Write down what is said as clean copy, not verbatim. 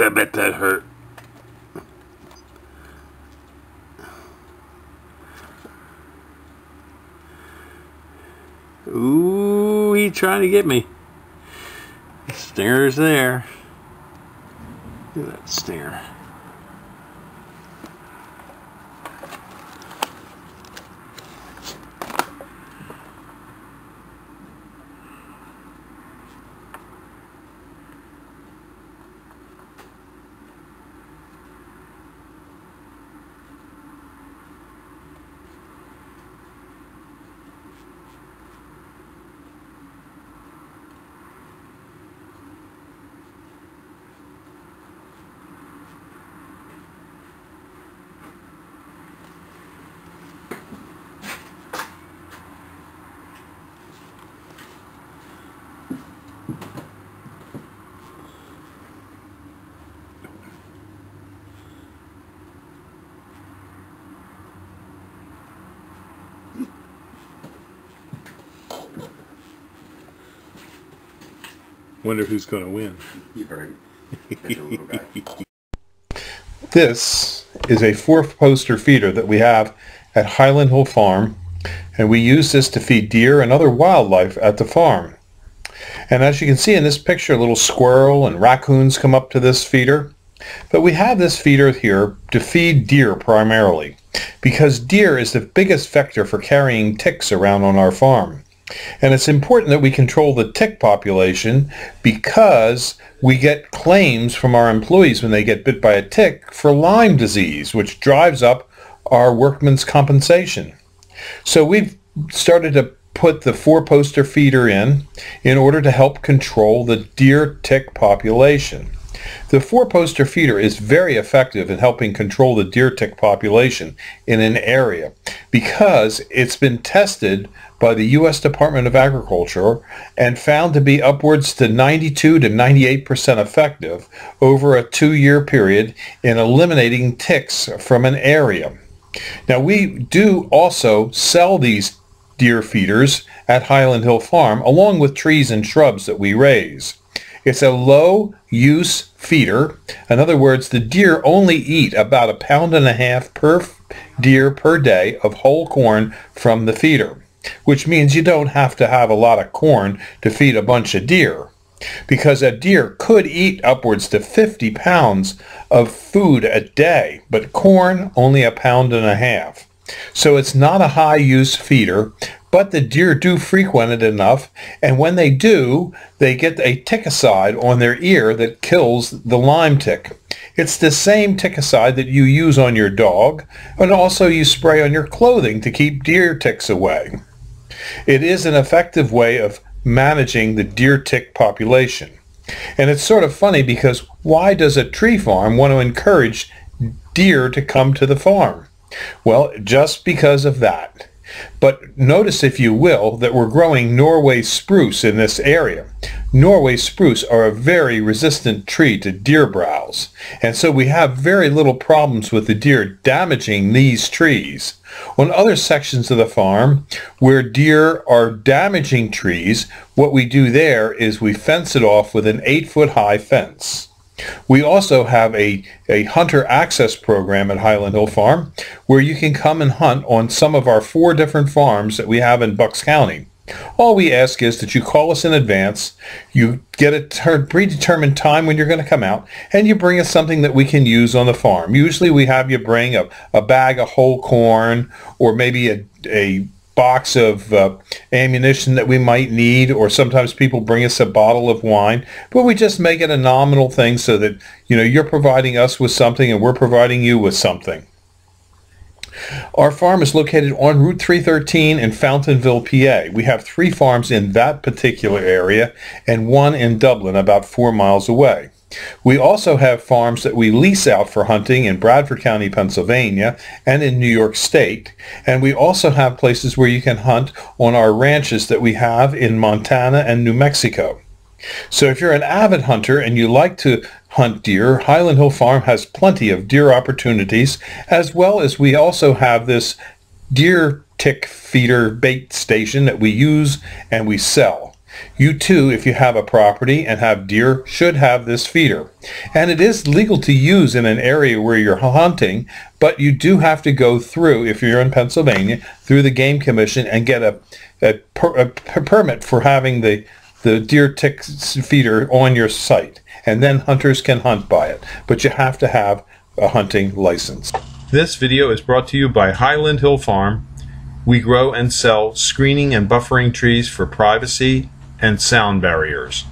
I bet that hurt. Ooh, he's trying to get me. The stinger's there. Look at that stinger. Wonder who's going to win. You're right. This is a 4-poster feeder that we have at Highland Hill Farm, and we use this to feed deer and other wildlife at the farm. And as you can see in this picture, a little squirrel and raccoons come up to this feeder. But we have this feeder here to feed deer primarily, because deer is the biggest vector for carrying ticks around on our farm. And it's important that we control the tick population, because we get claims from our employees when they get bit by a tick for Lyme disease, which drives up our workman's compensation. So we've started to put the 4-poster feeder in order to help control the deer tick population. The 4-poster feeder is very effective in helping control the deer tick population in an area, because it's been tested by the U.S. Department of Agriculture and found to be upwards to 92 to 98% effective over a 2-year period in eliminating ticks from an area. Now, we do also sell these deer feeders at Highland Hill Farm, along with trees and shrubs that we raise. It's a low-use feeder. In other words, the deer only eat about 1.5 pounds per deer per day of whole corn from the feeder, which means you don't have to have a lot of corn to feed a bunch of deer, because a deer could eat upwards to 50 pounds of food a day, but corn only 1.5 pounds. So it's not a high-use feeder, but the deer do frequent it enough, and when they do, they get a ticicide on their ear that kills the Lyme tick. It's the same ticicide that you use on your dog, and also you spray on your clothing to keep deer ticks away. It is an effective way of managing the deer tick population. And it's sort of funny, because why does a tree farm want to encourage deer to come to the farm? Well, just because of that. But notice, if you will, that we're growing Norway spruce in this area. Norway spruce are a very resistant tree to deer browse, and so we have very little problems with the deer damaging these trees. On other sections of the farm where deer are damaging trees, what we do there is we fence it off with an 8-foot-high fence. We also have a hunter access program at Highland Hill Farm, where you can come and hunt on some of our 4 different farms that we have in Bucks County. All we ask is that you call us in advance, you get a predetermined time when you're going to come out, and you bring us something that we can use on the farm. Usually we have you bring a bag of whole corn, or maybe a box of ammunition that we might need, or sometimes people bring us a bottle of wine, but we just make it a nominal thing so that, you know, you're providing us with something and we're providing you with something. Our farm is located on Route 313 in Fountainville, PA. We have 3 farms in that particular area and 1 in Dublin, about 4 miles away. We also have farms that we lease out for hunting in Bradford County, Pennsylvania, and in New York State. And we also have places where you can hunt on our ranches that we have in Montana and New Mexico. So if you're an avid hunter and you like to hunt deer, Highland Hill Farm has plenty of deer opportunities, as well as we also have this deer tick feeder bait station that we use and we sell. You too, if you have a property and have deer, should have this feeder. And it is legal to use in an area where you're hunting, but you do have to go through, if you're in Pennsylvania, through the Game Commission and get a permit for having the deer tick feeder on your site. And then hunters can hunt by it. But you have to have a hunting license. This video is brought to you by Highland Hill Farm. We grow and sell screening and buffering trees for privacy and sound barriers.